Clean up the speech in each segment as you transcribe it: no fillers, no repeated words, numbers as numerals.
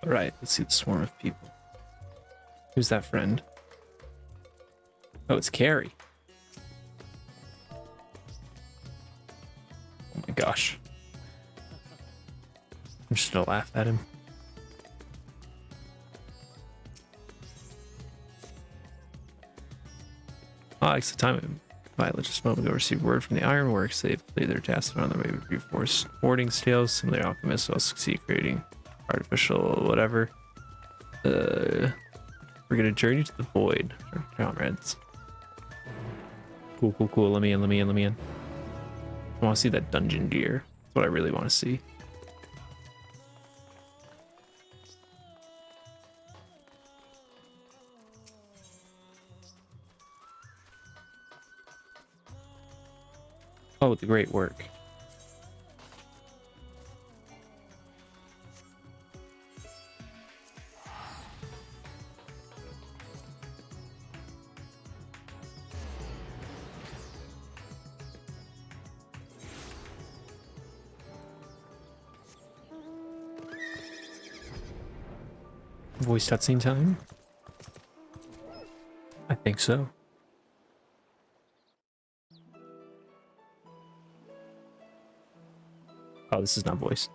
All right, let's see the swarm of people. Who's that friend? Oh, it's Carrie. Oh my gosh. I'm just gonna laugh at him. Alex, the time Violet just a moment ago received word from the Ironworks. They've completed their task and on their way with reinforced warding scales. Similar alchemists will succeed creating artificial whatever. We're gonna journey to the void. Our comrades. Cool. Let me in. I want to see that dungeon gear. That's what I really want to see. Oh, the great work. Voice cutscene time? I think so. Oh, this is not voice.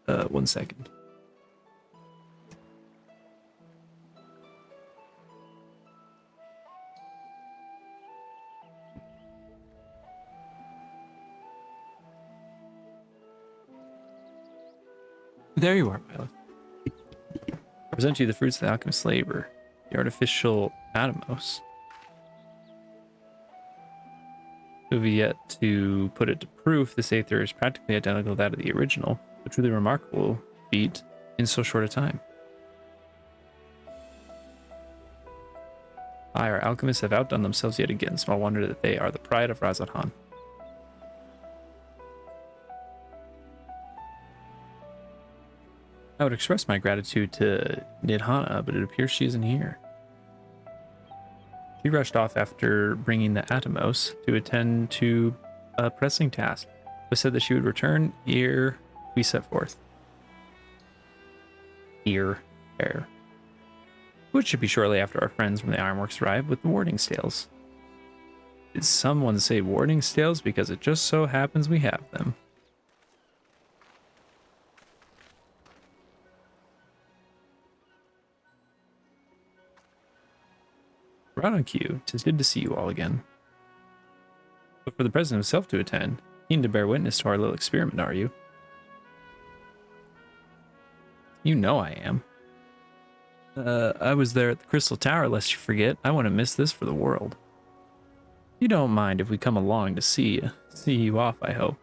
1 second. There you are, Violet. I present to you the fruits of the alchemist's labor, the artificial Atomos. We've yet to put it to proof. This Aether is practically identical to that of the original, a truly remarkable feat in so short a time. Our alchemists have outdone themselves yet again. Small wonder that they are the pride of Razathan. I would express my gratitude to Nidhana, but it appears she isn't here. She rushed off after bringing the Atomos to attend to a pressing task, but said that she would return ere we set forth. Which should be shortly after our friends from the Ironworks arrive with the warding scales. Did someone say warding scales? Because it just so happens we have them. Right on cue. 'Tis good to see you all again. But for the president himself to attend, keen to bear witness to our little experiment, are you? You know I am. I was there at the Crystal Tower, lest you forget. I wouldn't miss this for the world. You don't mind if we come along to see you off, I hope.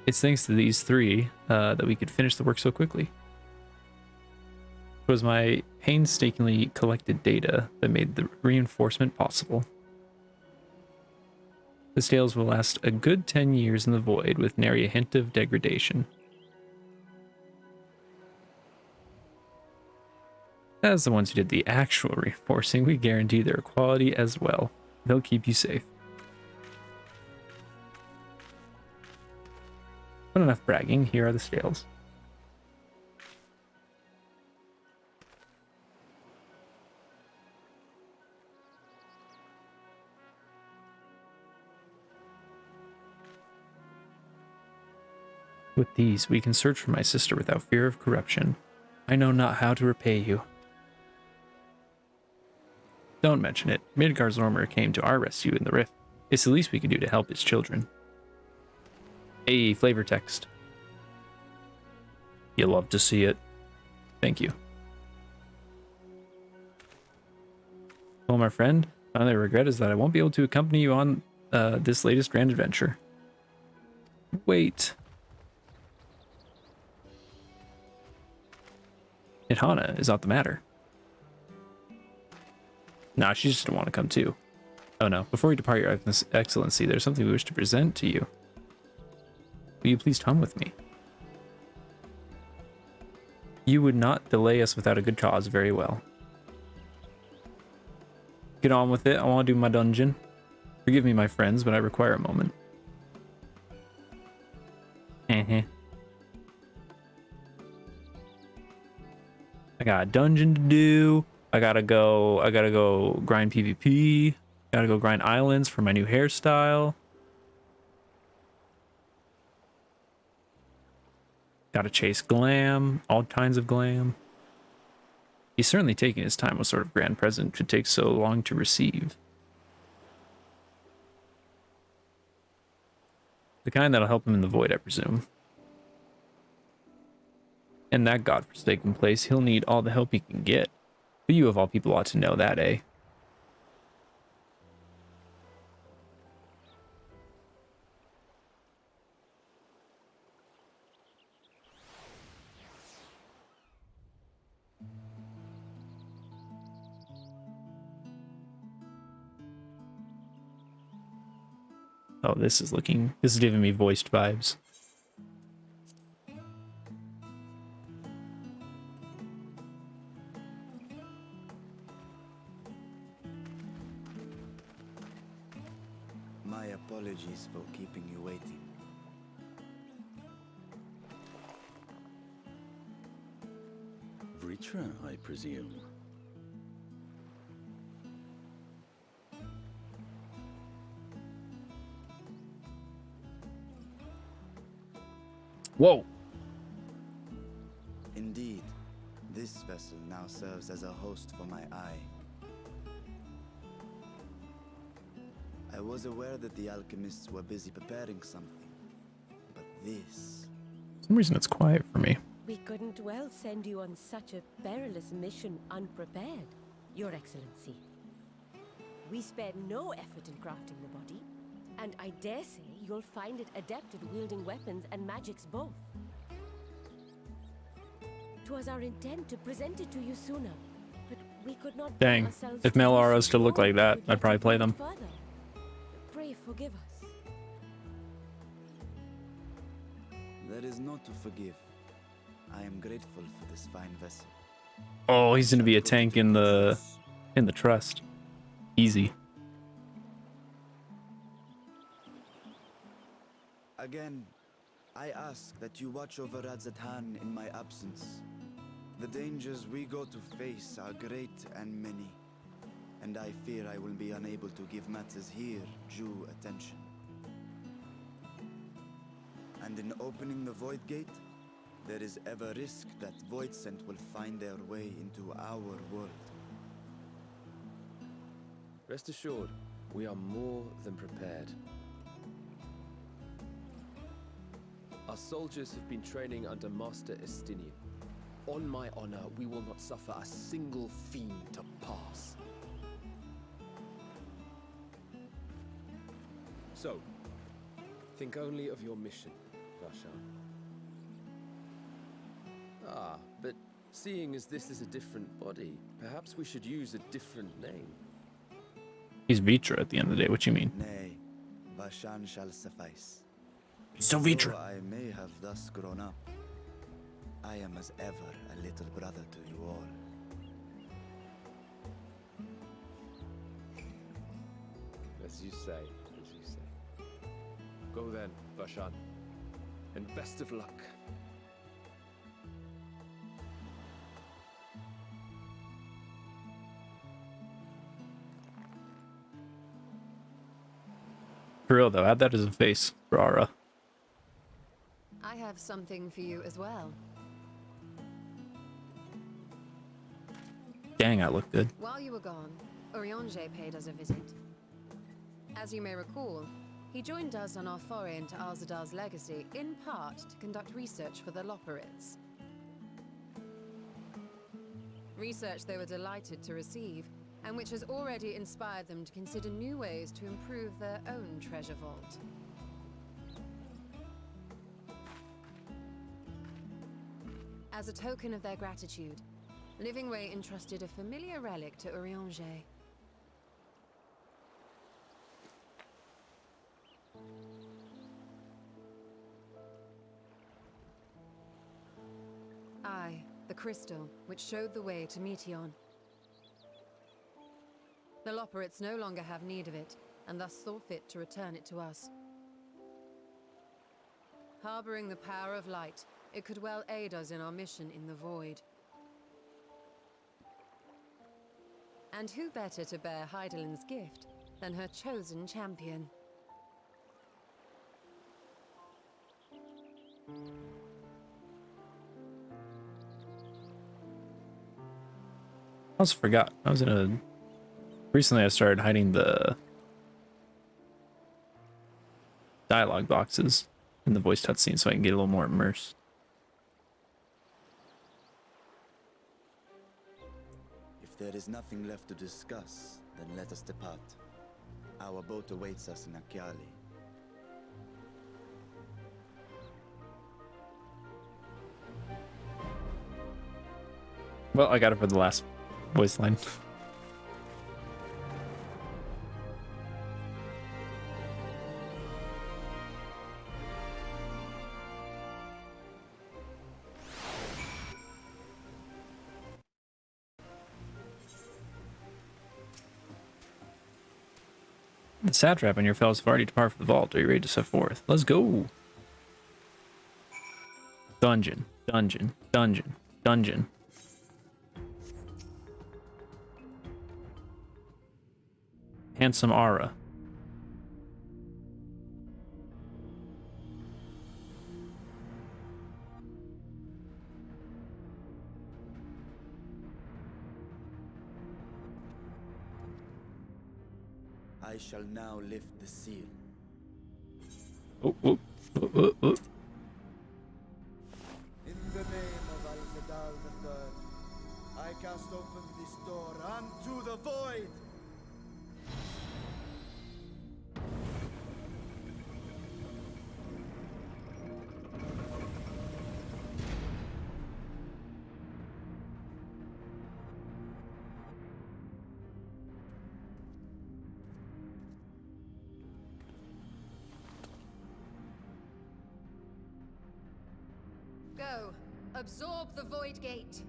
It's thanks to these three that we could finish the work so quickly. It was my painstakingly collected data that made the reinforcement possible. The scales will last a good 10 years in the void with nary a hint of degradation. As the ones who did the actual reinforcing, we guarantee their quality as well. They'll keep you safe. But enough bragging, here are the scales. With these, we can search for my sister without fear of corruption. I know not how to repay you. Don't mention it. Midgard's Ormer came to our rescue in the rift. It's the least we can do to help his children. A flavor text. You'll love to see it. Thank you. Well, my friend, my only regret is that I won't be able to accompany you on this latest grand adventure. Wait. Nidhana is not the matter. Nah, she just didn't want to come too. Oh no, before we depart, your excellency, there's something we wish to present to you. Will you please come with me? You would not delay us without a good cause. Very well. Get on with it. I want to do my dungeon. Forgive me, my friends, but I require a moment. I got a dungeon to do. I gotta go grind PvP. Gotta go grind islands for my new hairstyle. Gotta chase glam, all kinds of glam. He's certainly taking his time. What sort of grand present could take so long to receive? The kind that'll help him in the void, I presume. In that godforsaken place, he'll need all the help he can get. But you of all people ought to know that, eh? Oh, this is giving me voiced vibes. My apologies for keeping you waiting. Vritra, I presume. Whoa! Indeed, this vessel now serves as a host for my eye. I was aware that the alchemists were busy preparing something, but this... For some reason it's quiet for me. We couldn't well send you on such a perilous mission unprepared, Your Excellency. We spared no effort in crafting the body, and I dare say you'll find it adept at wielding weapons and magics both. 'Twas our intent to present it to you sooner, but we could not bring Dang, ourselves if to male do so auras still look before like that, we'd I'd let probably it play go them. further. Pray forgive us. There is no to forgive. I am grateful for this fine vessel. Oh, he's gonna be a tank in the trust. Easy. Again, I ask that you watch over Radzatan in my absence. The dangers we go to face are great and many, and I fear I will be unable to give matters here due attention. And in opening the Void Gate, there is ever risk that Voidsent will find their way into our world. Rest assured, we are more than prepared. Our soldiers have been training under Master Estinian. On my honor, we will not suffer a single fiend to pass. So, think only of your mission, Varshan. Ah, but seeing as this is a different body, perhaps we should use a different name. He's Vitra at the end of the day. What you mean? Nay, Vashan shall suffice. So Though Vitra. I may have thus grown up, I am as ever a little brother to you all. As you say, as you say. Go then, Varshan, and best of luck. For real though, add that as a face for Aura. I have something for you as well. Dang, I look good. While you were gone, Urianger paid us a visit. As you may recall, he joined us on our foray into Alzadar's legacy, in part to conduct research for the Loporrits. Research they were delighted to receive, and which has already inspired them to consider new ways to improve their own treasure vault. As a token of their gratitude, Livingway entrusted a familiar relic to Urianger. Aye, the crystal, which showed the way to Meteion. The Loporrits no longer have need of it, and thus saw fit to return it to us. Harboring the power of light, it could well aid us in our mission in the Void. And who better to bear Hydaelyn's gift than her chosen champion? I also forgot. I was in a... Recently I started hiding the dialogue boxes in the voice cutscene so I can get a little more immersed. If there is nothing left to discuss, then let us depart. Our boat awaits us in Akyali. Well, I got it for the last voice line. The satrap and your fellows have already departed for the vault. Are you ready to set forth? Let's go. Dungeon, dungeon, dungeon, dungeon. Handsome aura. I shall now lift the seal. Oh, oh, oh, oh, oh. In the name of Al-Zadal III, I cast open this door unto the void! Go, absorb the Void Gate.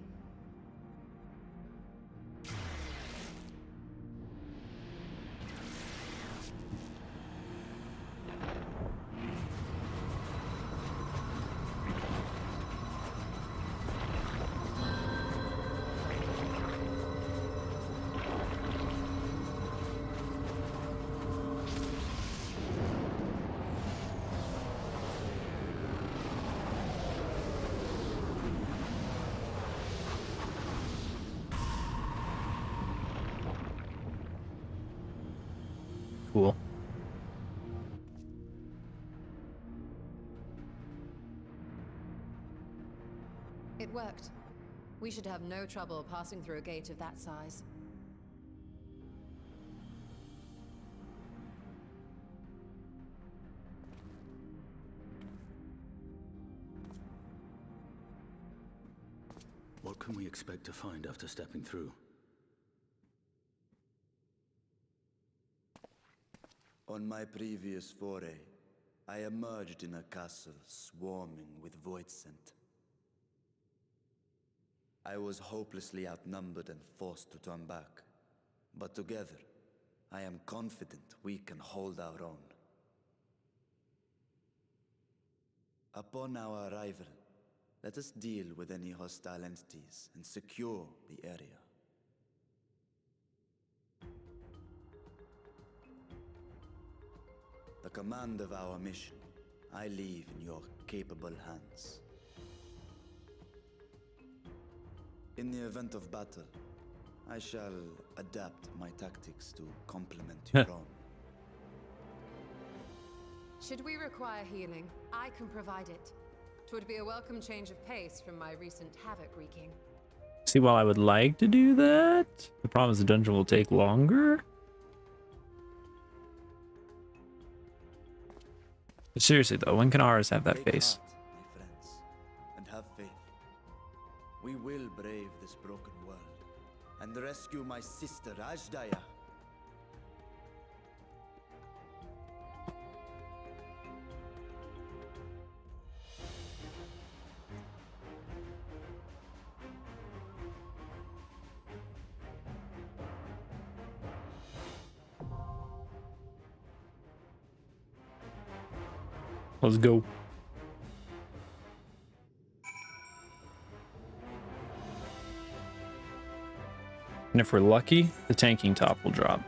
Cool. It worked. We should have no trouble passing through a gate of that size. What can we expect to find after stepping through? On my previous foray, I emerged in a castle swarming with void scent. I was hopelessly outnumbered and forced to turn back. But together, I am confident we can hold our own. Upon our arrival, let us deal with any hostile entities and secure the area. The command of our mission, I leave in your capable hands. In the event of battle, I shall adapt my tactics to complement your own. Should we require healing, I can provide it. 'Twould be a welcome change of pace from my recent havoc wreaking. See, while I would like to do that, the problem is the dungeon will take longer. But seriously though, when can ours have that Take face? heart, my friends, and have faith. We will brave this broken world and rescue my sister Ajdaya. Let's go. And if we're lucky, the tanking top will drop.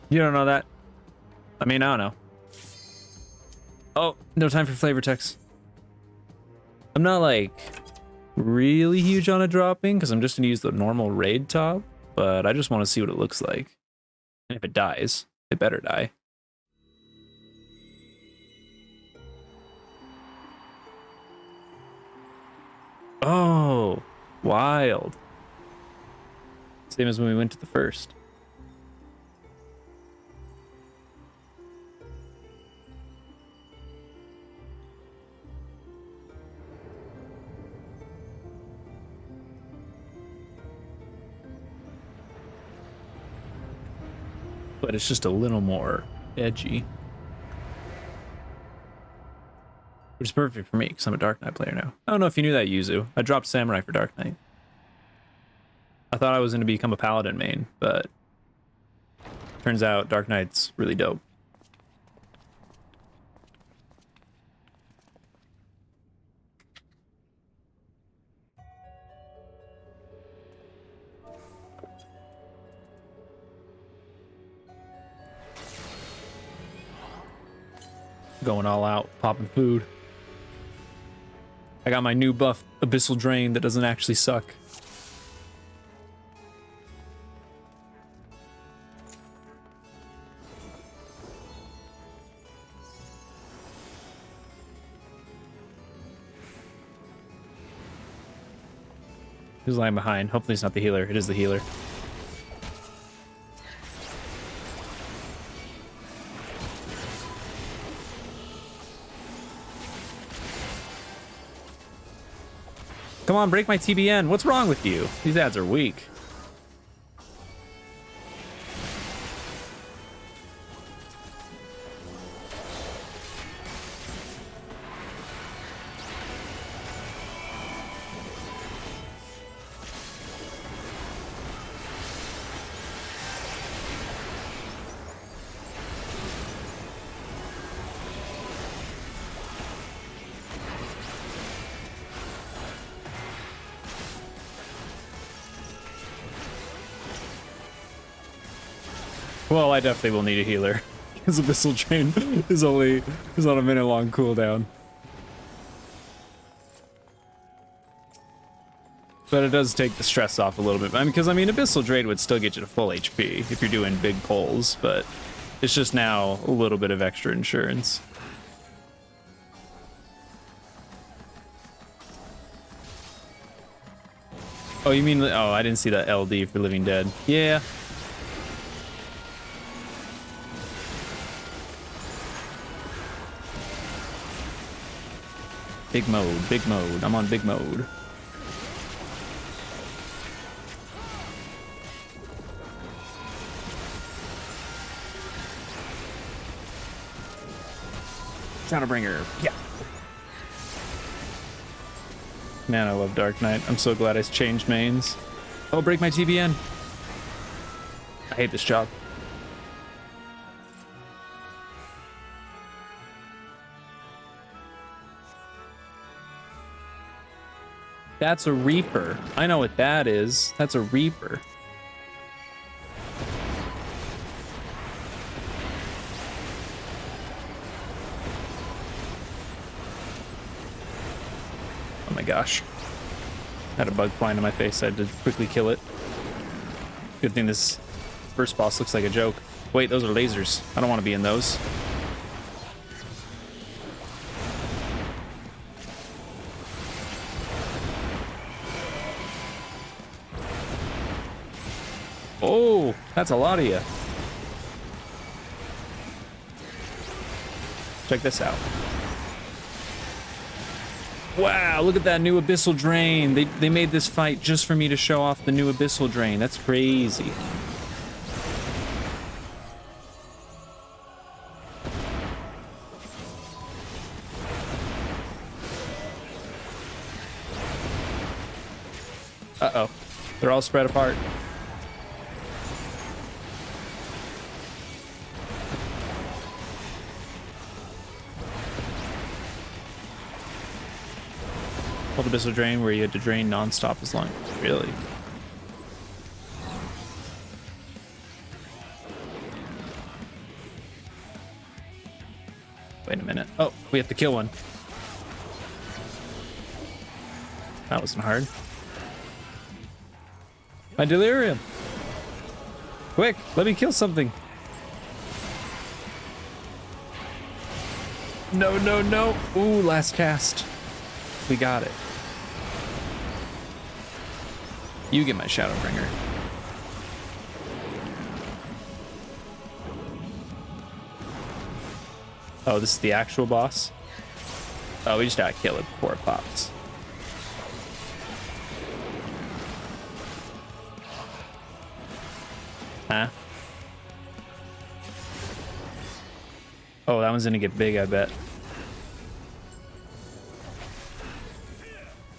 You don't know that. I mean, I don't know. Oh, no time for flavor text. I'm not like really huge on a dropping because I'm just gonna use the normal raid top, but I just want to see what it looks like. And if it dies, it better die. Oh, wild. Same as when we went to the first. But it's just a little more edgy. Which is perfect for me, because I'm a Dark Knight player now. I don't know if you knew that, Yuzu. I dropped Samurai for Dark Knight. I thought I was going to become a Paladin main, but turns out Dark Knight's really dope. Going all out, popping food. I got my new buff, Abyssal Drain, that doesn't actually suck. Who's lying behind? Hopefully it's not the healer. It is the healer. Come on, break my TBN. What's wrong with you? These ads are weak. Well, I definitely will need a healer. Because Abyssal Drain is on a minute long cooldown. But it does take the stress off a little bit. Because I mean, Abyssal Drain would still get you to full HP if you're doing big pulls, but it's just now a little bit of extra insurance. Oh, you mean, oh, I didn't see that LD for Living Dead. Yeah. Big mode, big mode. I'm on big mode. Shadowbringer. Yeah. Man, I love Dark Knight. I'm so glad I changed mains. Oh, break my TBN. I hate this job. That's a Reaper. I know what that is. That's a Reaper. Oh my gosh. Had a bug fly into my face. I had to quickly kill it. Good thing this first boss looks like a joke. Wait, those are lasers. I don't want to be in those. Oh, that's a lot of you. Check this out. Wow, look at that new Abyssal Drain. They made this fight just for me to show off the new Abyssal Drain. That's crazy. Uh-oh. They're all spread apart. Cold Abyssal Drain, where you had to drain non-stop as long. Really? Wait a minute. Oh, we have to kill one. That wasn't hard. My delirium. Quick, let me kill something. No, no, no. Ooh, last cast. We got it. You get my Shadowbringer. Oh, this is the actual boss? Oh, we just gotta kill it before it pops. Huh? Oh, that one's gonna get big, I bet.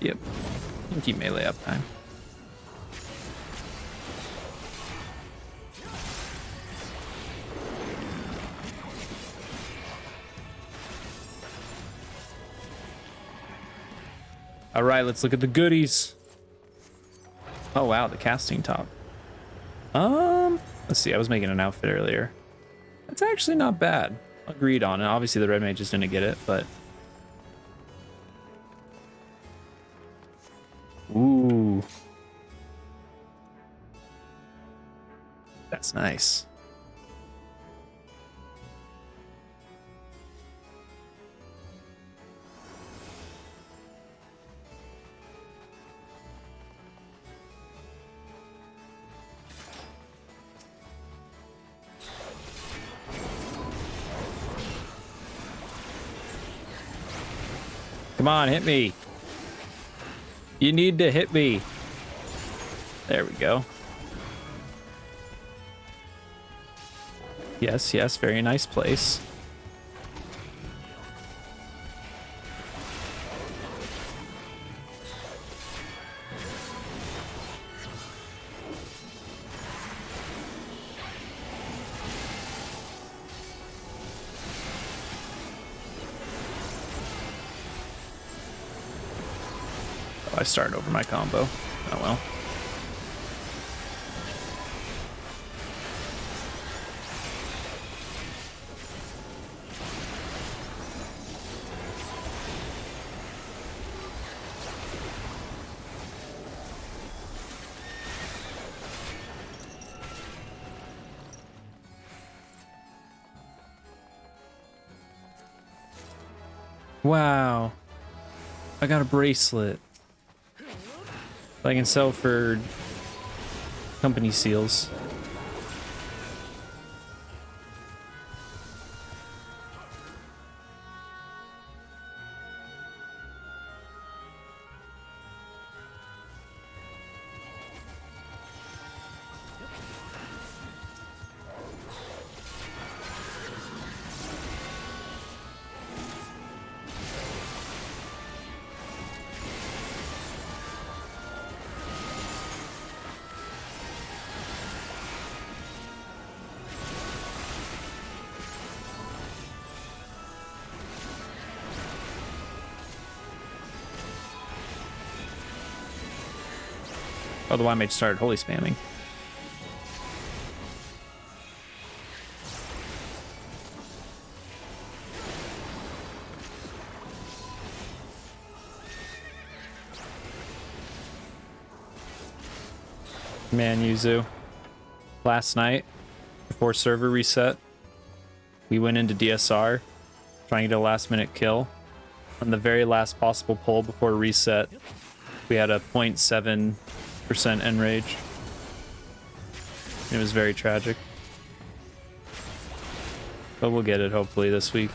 Yep. You can keep melee uptime. All right, let's look at the goodies. Oh wow, the casting top. Let's see. I was making an outfit earlier. That's actually not bad. Agreed on it. Obviously, the red mages didn't get it, but ooh, that's nice. Come on, hit me. You need to hit me. There we go. Yes, yes, very nice place. I started over my combo. Oh well. Wow. I got a bracelet. I can sell for company seals. Oh, the Wild Mage started holy spamming. Man, Yuzu. Last night, before server reset, we went into DSR, trying to get a last minute kill. On the very last possible pull before reset, we had a 0.7% enrage. It was very tragic. But we'll get it hopefully this week.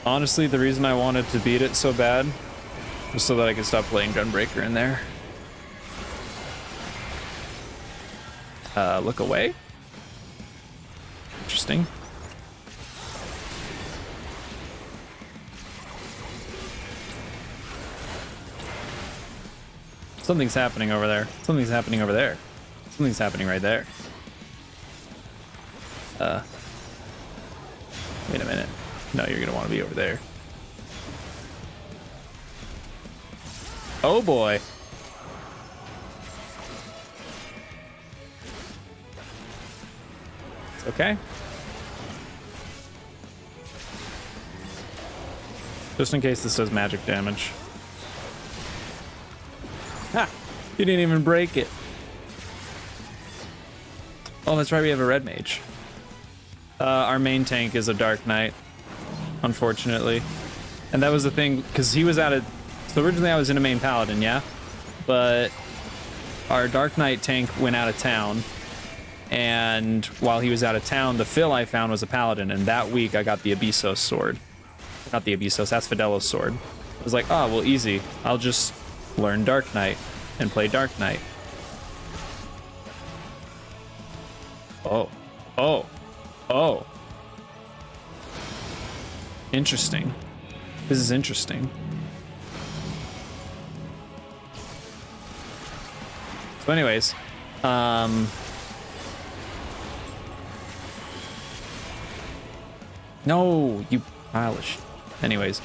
Honestly, the reason I wanted to beat it so bad was so that I could stop playing Gunbreaker in there. Look away. Interesting. Something's happening over there. Something's happening over there. Something's happening right there. Wait a minute. No, you're gonna want to be over there. Oh boy. It's okay. Just in case this does magic damage. Ha! You didn't even break it. Oh, that's right, we have a red mage. Our main tank is a Dark Knight, unfortunately. And that was the thing, because he was out of... So originally I was in a main paladin, yeah? But our Dark Knight tank went out of town. And while he was out of town, the fill I found was a paladin. And that week I got the Abyssos sword. Not the Abyssos, Asphodelos sword. I was like, oh, well, easy. I'll just learn Dark Knight and play Dark Knight. Oh. Oh. Oh. Interesting. This is interesting. So anyways, no, you pile of shit. Anyways.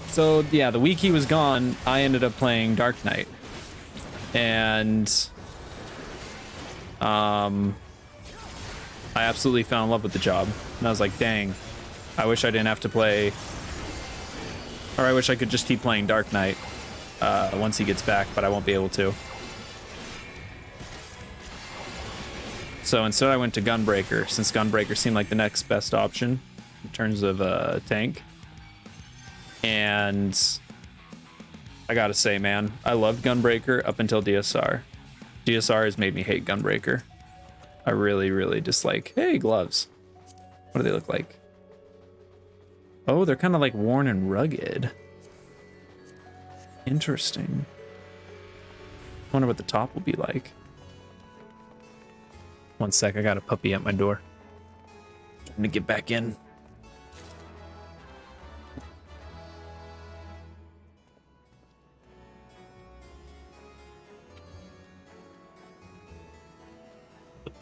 So yeah, the week he was gone, I ended up playing Dark Knight. And I absolutely fell in love with the job. And I was like, dang, I wish I didn't have to play, or I wish I could just keep playing Dark Knight once he gets back, but I won't be able to. So instead I went to Gunbreaker, since Gunbreaker seemed like the next best option in terms of tank. And I gotta say, man, I loved Gunbreaker up until DSR. DSR has made me hate Gunbreaker. I really, really dislike. Hey, gloves. What do they look like? Oh, they're kind of like worn and rugged. Interesting. Wonder what the top will be like. One sec, I got a puppy at my door. Trying to get back in.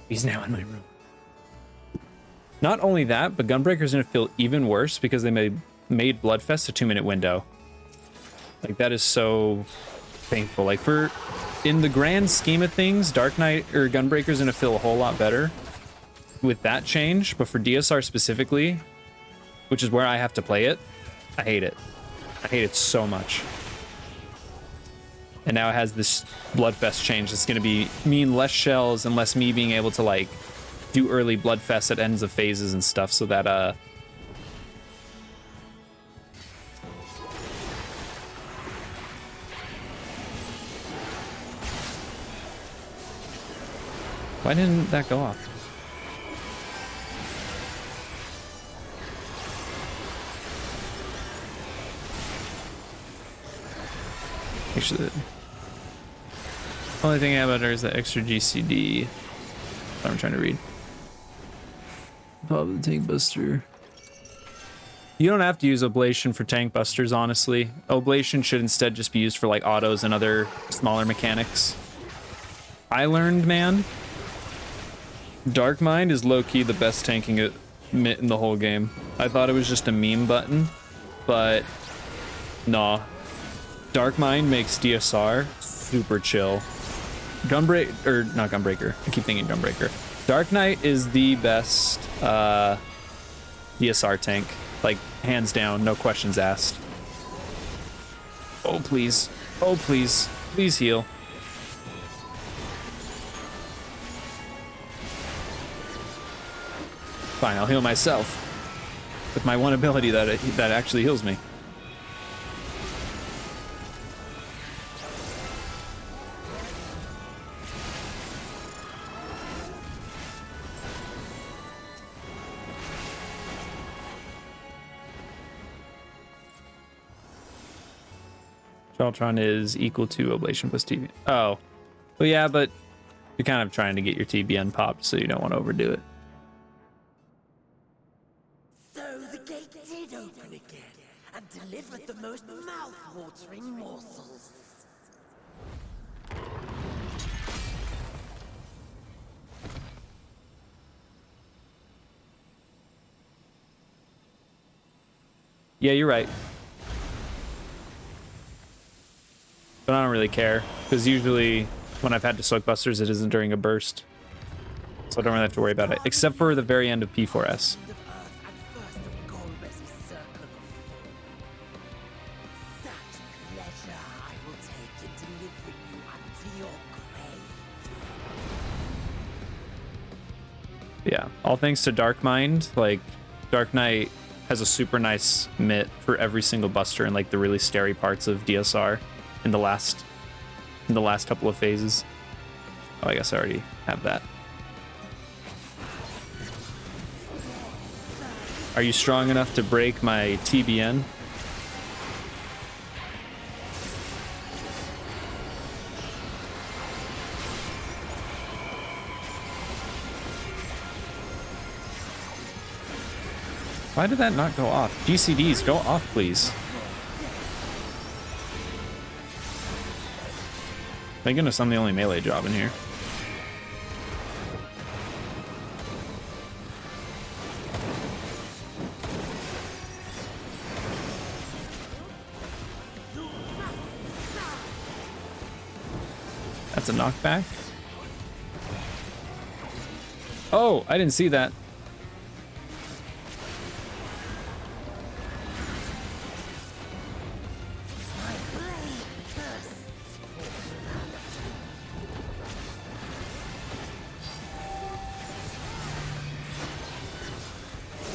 He's now in my room. Not only that, but Gunbreaker's gonna feel even worse because they made Bloodfest a 2-minute window. Like, that is so painful. Like, in the grand scheme of things, Dark Knight or Gunbreaker's gonna feel a whole lot better with that change, but for DSR specifically, which is where I have to play it, I hate it. I hate it so much. And now it has this Bloodfest change that's going to mean less shells and less me being able to, like, do early Bloodfest at ends of phases and stuff, so that, why didn't that go off? Actually, only thing I have about her is the extra GCD. That's what I'm trying to read. Pop the tank buster. You don't have to use Oblation for tank busters, honestly. Oblation should instead just be used for like autos and other smaller mechanics. I learned, man, Dark Mind is low-key the best tanking in the whole game. I thought it was just a meme button, but nah. Dark Mind makes DSR super chill. Not Gunbreaker. I keep thinking Gunbreaker. Dark Knight is the best DSR tank. Like, hands down, no questions asked. Oh, please. Oh, please. Please heal. Fine, I'll heal myself. With my one ability that actually heals me. Charltron is equal to Oblation plus TBN. Oh. Well, yeah, but you're kind of trying to get your TBN popped, so you don't want to overdo it. So the gate did open again, and delivered the most mouth-watering morsels. Yeah, you're right. But I don't really care, because usually when I've had to soak busters, it isn't during a burst. So I don't really have to worry about it, except for the very end of P4S. Yeah, all thanks to Dark Mind. Like, Dark Knight has a super nice mitt for every single buster in like the really scary parts of DSR in the last couple of phases. Oh, I guess I already have that. Are you strong enough to break my TBN? Why did that not go off? GCDs, go off, please. Thank goodness I'm the only melee job in here. That's a knockback. Oh, I didn't see that.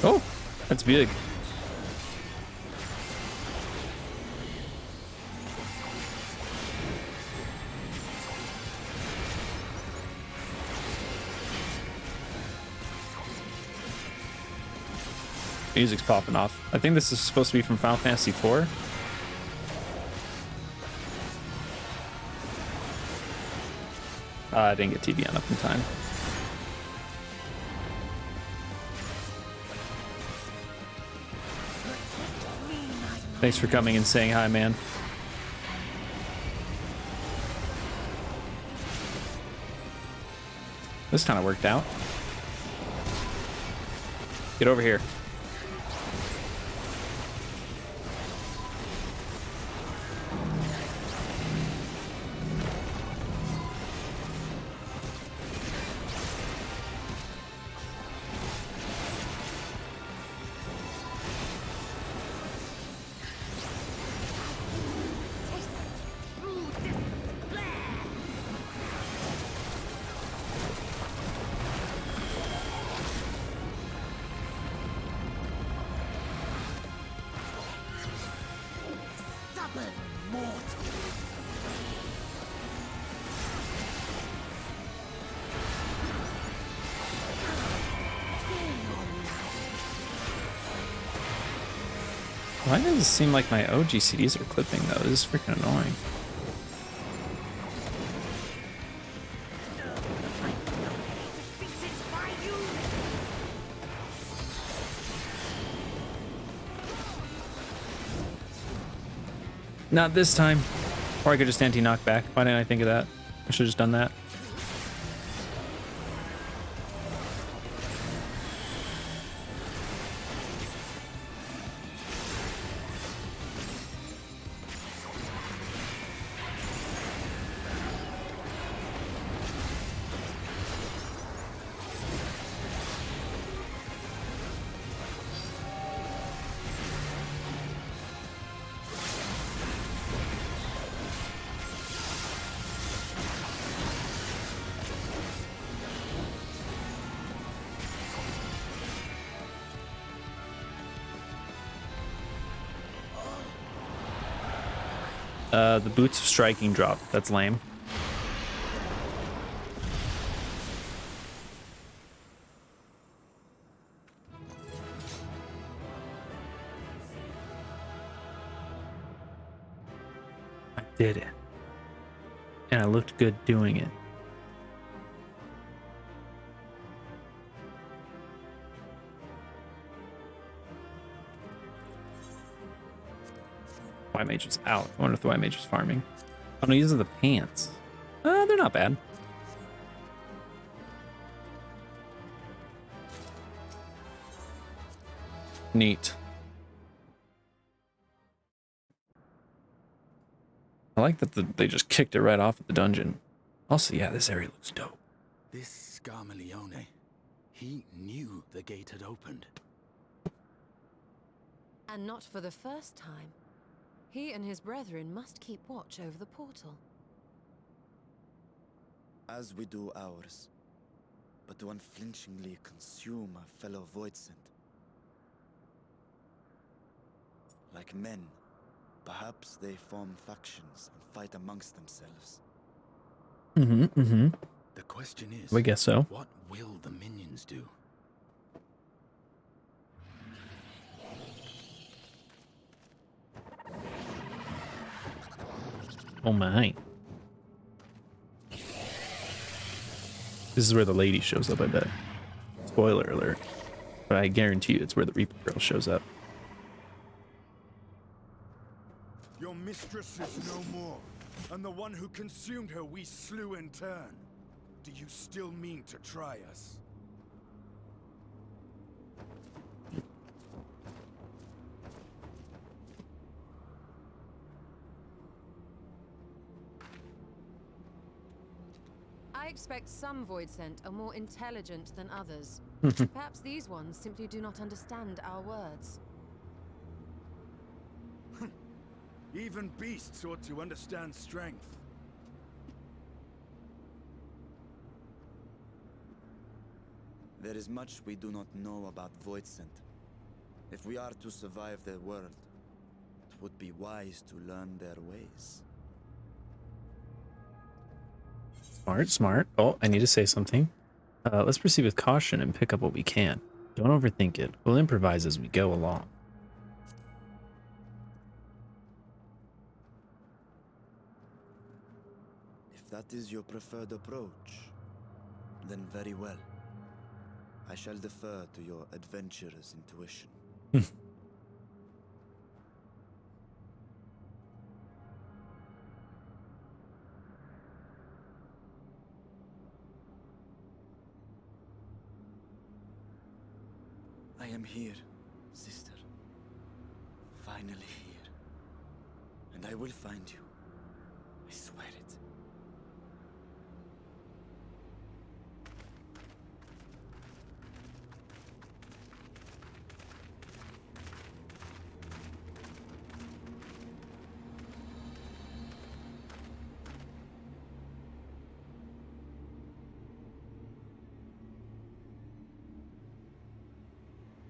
Oh, that's big. Music's popping off. I think this is supposed to be from Final Fantasy IV. I didn't get TBN up in time. Thanks for coming and saying hi, man. This kind of worked out. Get over here. Why does it seem like my OGCDs are clipping though? This is freaking annoying. Not this time. Or I could just anti-knockback. Why didn't I think of that? I should have just done that. The Boots of Striking drop. That's lame. I did it. And I looked good doing it. Y Mage is out. I wonder if the Y Mage is farming. Oh no, these are the pants. They're not bad. Neat. I like that they just kicked it right off at the dungeon. Also, yeah, this area looks dope. This Scarmalione, he knew the gate had opened. And not for the first time. He and his brethren must keep watch over the portal. As we do ours, but to unflinchingly consume a fellow Voidsent. Like men, perhaps they form factions and fight amongst themselves. The question is, I guess so. what will the minions do? Oh my. This is where the lady shows up, I bet. Spoiler alert. But I guarantee you it's where the Reaper Girl shows up. Your mistress is no more, and the one who consumed her we slew in turn. Do you still mean to try us? I expect some Voidsent are more intelligent than others. Perhaps these ones simply do not understand our words. Even beasts ought to understand strength. There is much we do not know about Voidsent. If we are to survive their world, it would be wise to learn their ways. Smart, smart. Oh, I need to say something. Let's proceed with caution and pick up what we can. Don't overthink it. We'll improvise as we go along. If that is your preferred approach, then very well. I shall defer to your adventurer's intuition. I am here, sister. Finally here. And I will find you. I swear it.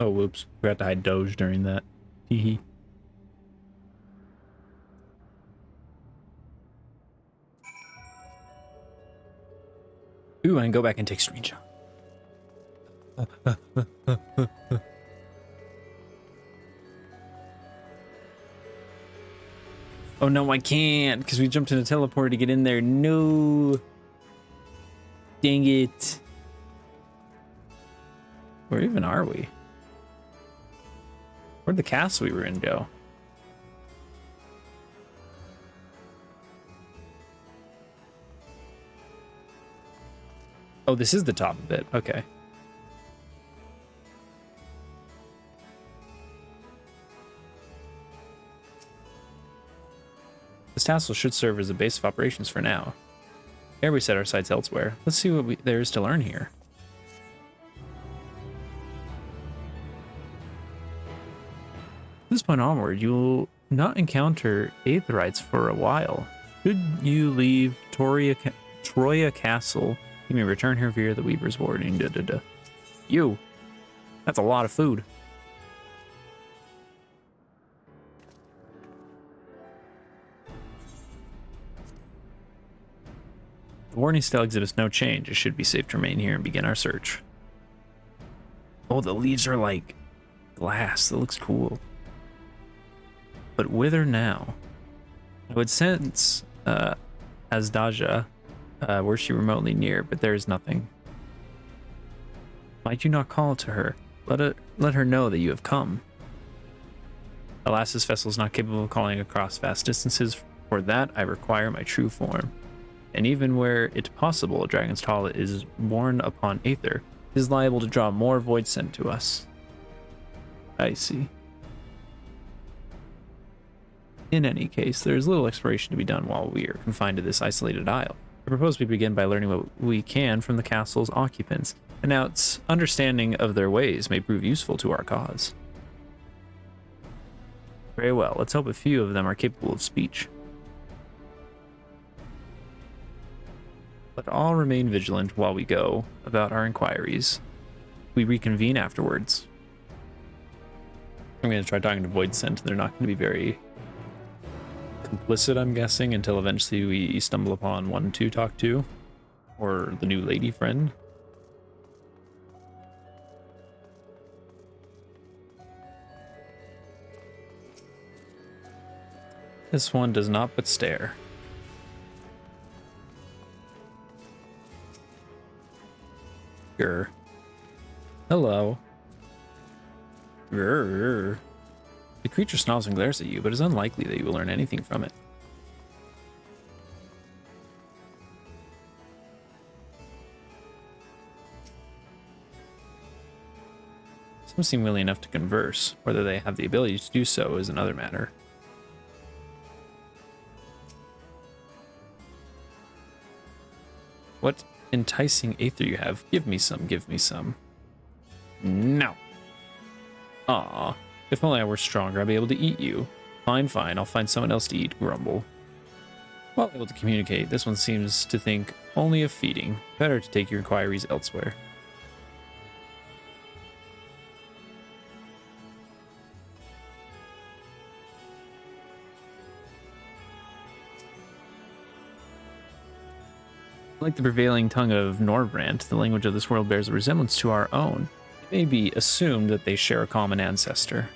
Oh, whoops. Forgot to hide Doge during that. Hee. Ooh, I can go back and take screenshot. Oh no, I can't, because we jumped in a teleport to get in there. No. Dang it. Where even are we? Where'd the castle we were in go? Oh, this is the top of it. Okay. This castle should serve as a base of operations for now. Here we set our sights elsewhere. Let's see what there is to learn here. From this point onward, you'll not encounter Aetherites for a while. Should you leave Troya Castle, you may return here via the Weaver's Warning. You. That's a lot of food. The warning still exhibits no change. It should be safe to remain here and begin our search. Oh, the leaves are like glass. That looks cool. But whither now? I would sense Azdaja were she remotely near, but there is nothing. Might you not call to her? Let her know that you have come. Alas, this vessel is not capable of calling across vast distances. For that, I require my true form. And even where it's possible a dragon's tall is born upon Aether, it is liable to draw more void sent to us. I see. In any case, there is little exploration to be done while we are confined to this isolated isle. I propose we begin by learning what we can from the castle's occupants, and now its understanding of their ways may prove useful to our cause. Very well, let's hope a few of them are capable of speech. Let all remain vigilant while we go about our inquiries. We reconvene afterwards. I'm going to try talking to Void Scent. They're not going to be very complicit, I'm guessing, until eventually we stumble upon one to talk to, or the new lady friend. This one does not but stare. Grr. Hello. Grr. The creature snarls and glares at you, but it is unlikely that you will learn anything from it. Some seem willing enough to converse. Whether they have the ability to do so is another matter. What enticing aether you have. Give me some, give me some. No. Aw. If only I were stronger, I'd be able to eat you. Fine, fine, I'll find someone else to eat, Grumble. While able to communicate, this one seems to think only of feeding. Better to take your inquiries elsewhere. Like the prevailing tongue of Norbrand, the language of this world bears a resemblance to our own. It may be assumed that they share a common ancestor.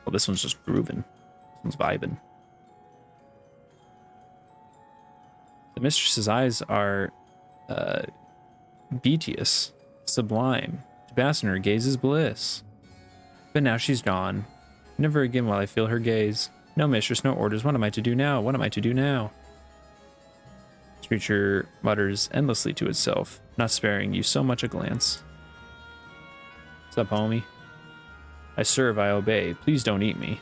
Well, this one's just grooving. This one's vibing. The mistress's eyes are beauteous, sublime. To bask in her gaze is bliss. But now she's gone. Never again will I feel her gaze. No mistress, no orders. What am I to do now? What am I to do now? This creature mutters endlessly to itself, not sparing you so much a glance. What's up, homie? I serve, I obey. Please don't eat me.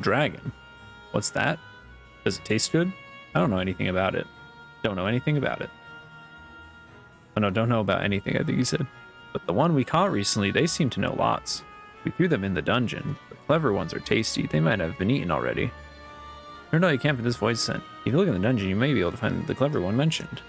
Dragon. What's that? Does it taste good? I don't know anything about it. Don't know anything about it. Oh no, don't know about anything, I think he said. But the one we caught recently, they seem to know lots. We threw them in the dungeon. The clever ones are tasty. They might have been eaten already. No, you can't for this voice scent. If you look in the dungeon, you may be able to find the clever one mentioned.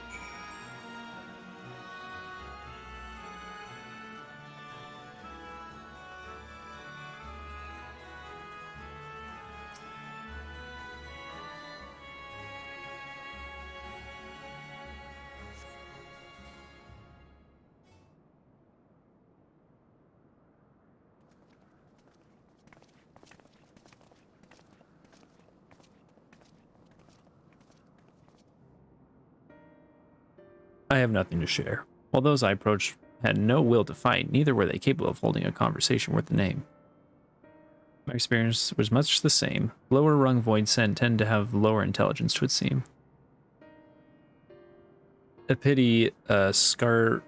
I have nothing to share. While those I approached had no will to fight, neither were they capable of holding a conversation worth the name. My experience was much the same. Lower rung void scent tend to have lower intelligence, 'twould seem. A pity, Scar...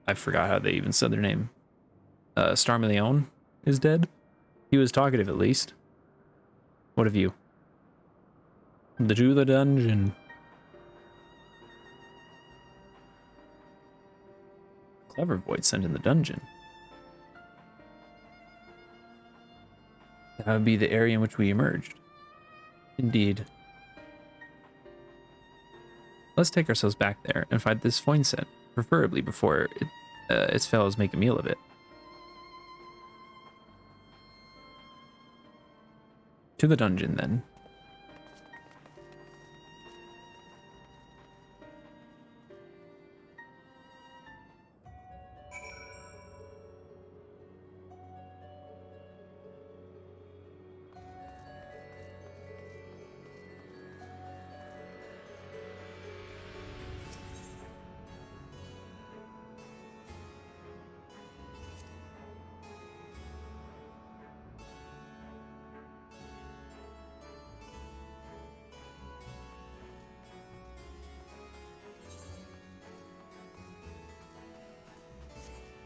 I forgot how they even said their name. Starmeleon is dead? He was talkative, at least. What of you? The dungeon. Clever void sent in the dungeon. That would be the area in which we emerged. Indeed. Let's take ourselves back there and find this void scent, preferably before its fellows make a meal of it. To the dungeon, then.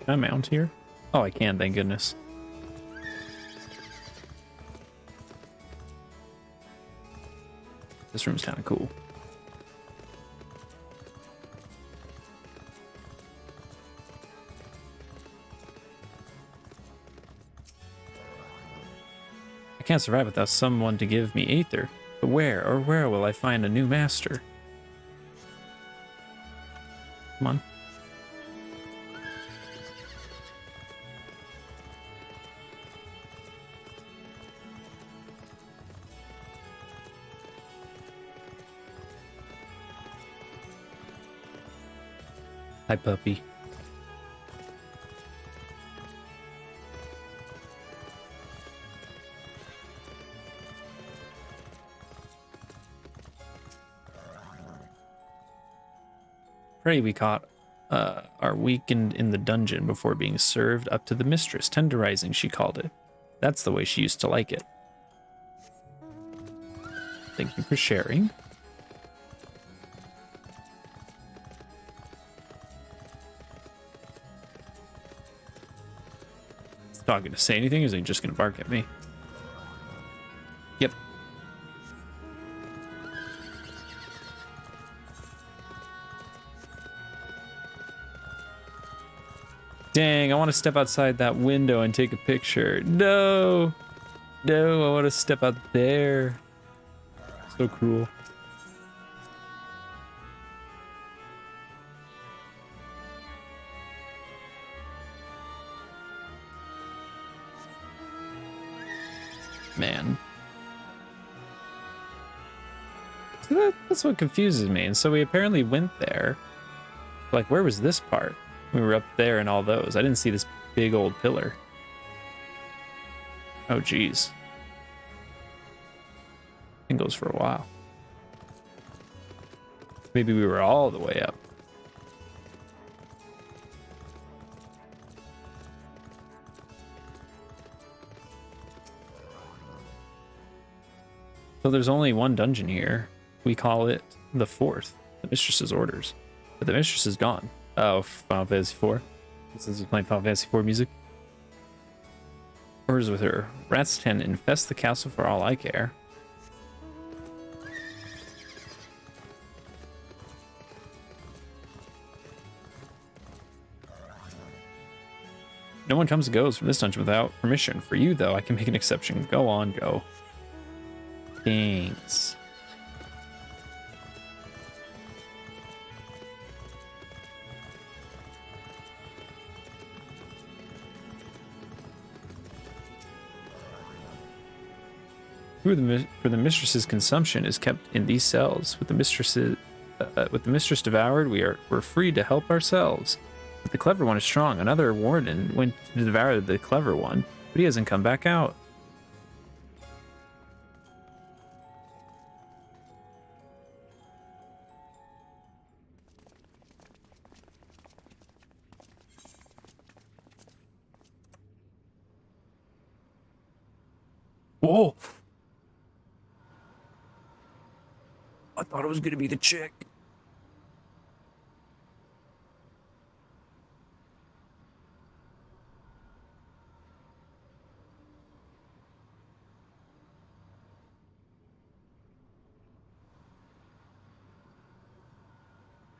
Can I mount here? Oh, I can, thank goodness. This room's kind of cool. I can't survive without someone to give me Aether. But where will I find a new master? Come on. Hi, puppy. Pray we caught are weakened in the dungeon before being served up to the mistress. Tenderizing, she called it. That's the way she used to like it. Thank you for sharing. Is the dog gonna say anything, or is he just gonna bark at me? Yep. Dang, I want to step outside that window and take a picture. No! No, I want to step out there. So cruel. Man. So that's what confuses me. And so we apparently went there. Like, where was this part? We were up there and all those. I didn't see this big old pillar. Oh, geez. It goes for a while. Maybe we were all the way up. So there's only one dungeon here. We call it the fourth, the Mistress's Orders. But the Mistress is gone. Oh, Final Fantasy IV. This is playing Final Fantasy IV music. Orders with her. Rats can infest the castle for all I care. No one comes and goes from this dungeon without permission. For you, though, I can make an exception. Go on, go. Thanks. For the mistress's consumption is kept in these cells. With the mistress devoured, we're free to help ourselves. But the clever one is strong. Another warden went to devour the clever one, but he hasn't come back out. Whoa! I thought it was gonna be the chick.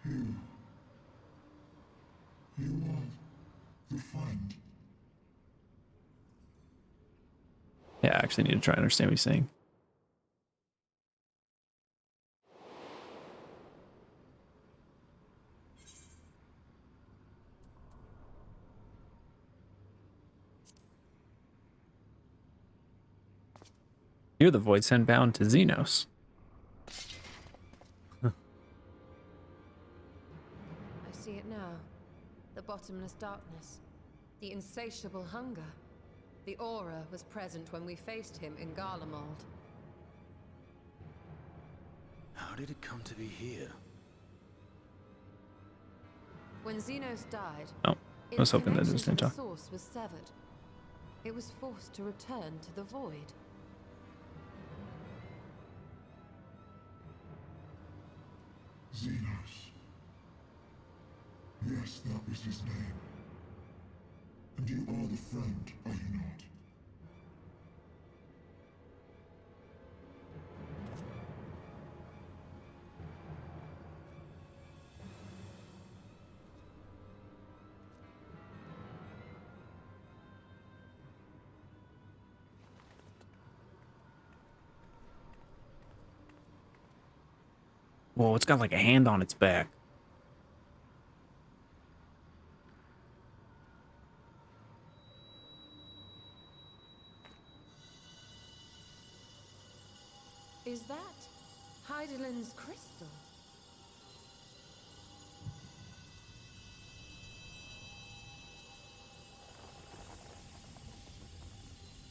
You want the fun? Yeah, I actually need to try and understand what he's saying. You're the void sent bound to Xenos. I see it now. The bottomless darkness. The insatiable hunger. The aura was present when we faced him in Garlemald. How did it come to be here? When Xenos died, Oh, I was its hoping that connection was to going the to talk. source was severed. It was forced to return to the void. Xenos. Yes, that was his name. And you are the friend, are you not? Whoa, it's got like a hand on its back. Is that Hydaelyn's crystal?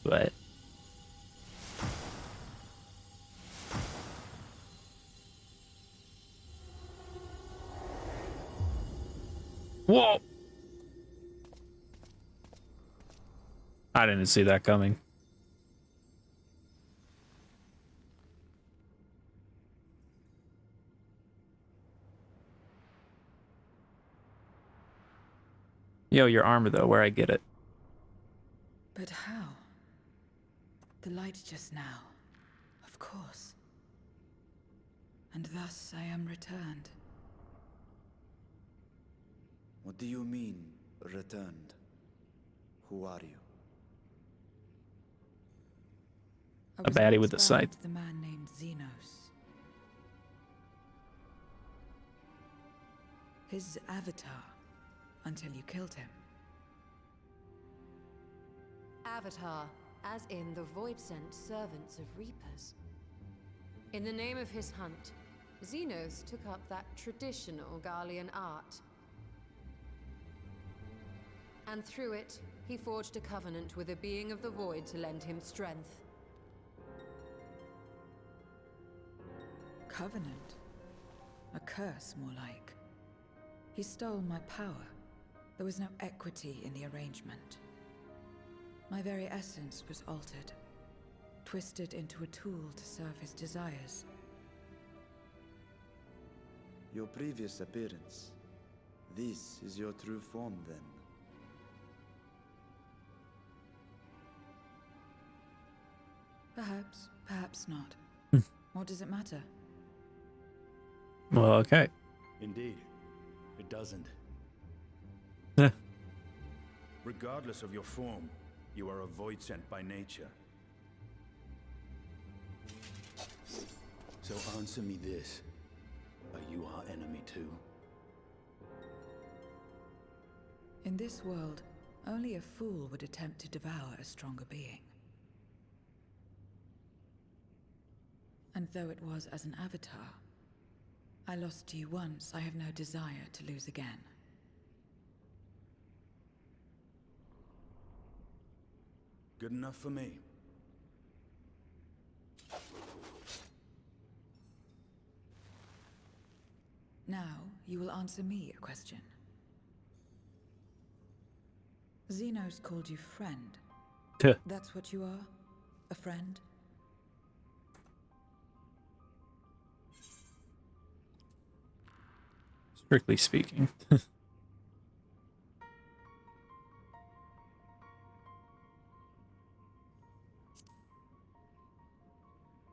But whoa! I didn't see that coming. Yo, your armor though, where I get it. But how? The light just now. Of course. And thus I am returned. What do you mean, returned? Who are you? I A was baddie once with the bound scythe. to the man named Xenos. His avatar, until you killed him. Avatar, as in the Void-sent servants of Reapers. In the name of his hunt, Xenos took up that traditional Garlean art. And through it, he forged a covenant with a being of the Void to lend him strength. Covenant? A curse, more like. He stole my power. There was no equity in the arrangement. My very essence was altered, twisted into a tool to serve his desires. Your previous appearance. This is your true form, then. Perhaps, perhaps not. What does it matter? Well, okay. Indeed, it doesn't. Regardless of your form, you are a void sent by nature. So answer me this. Are you our enemy too? In this world, only a fool would attempt to devour a stronger being. And though it was as an avatar, I lost you once, I have no desire to lose again. Good enough for me. Now, you will answer me a question. Xenos called you friend. Tuh. That's what you are? A friend? Strictly speaking.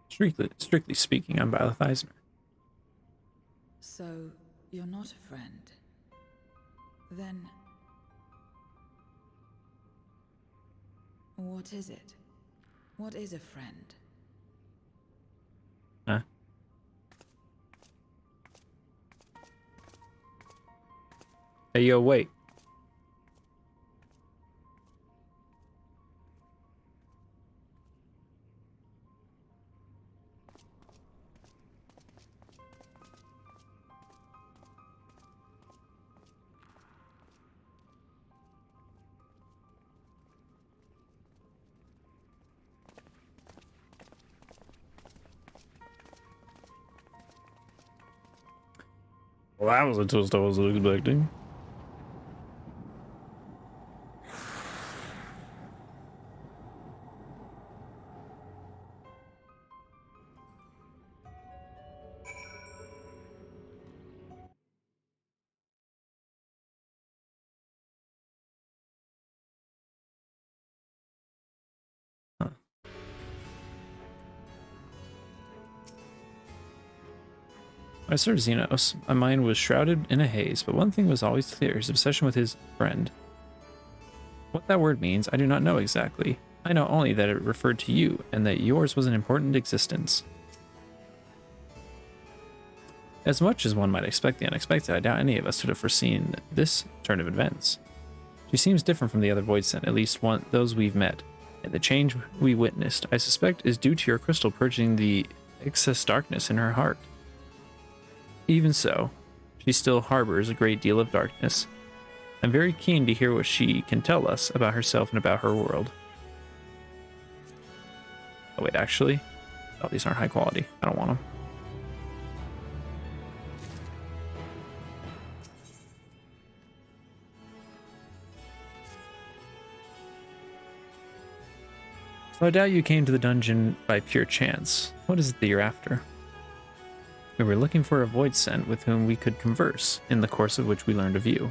Strictly speaking, I'm Violet Eisner. So, you're not a friend. Then... what is it? What is a friend? Huh? Hey, yo, wait. Well, that was a twist I wasn't expecting. I served Xenos. My mind was shrouded in a haze, but one thing was always clear, his obsession with his friend. What that word means, I do not know exactly. I know only that it referred to you, and that yours was an important existence. As much as one might expect the unexpected, I doubt any of us could have foreseen this turn of events. She seems different from the other Voidsent, at least those we've met, and the change we witnessed, I suspect, is due to your crystal purging the excess darkness in her heart. Even so, she still harbors a great deal of darkness. I'm very keen to hear what she can tell us about herself and about her world. Oh wait, actually, oh, these aren't high quality. I don't want them. So I doubt you came to the dungeon by pure chance. What is it that you're after? We were looking for a Voidsent with whom we could converse, in the course of which we learned of you.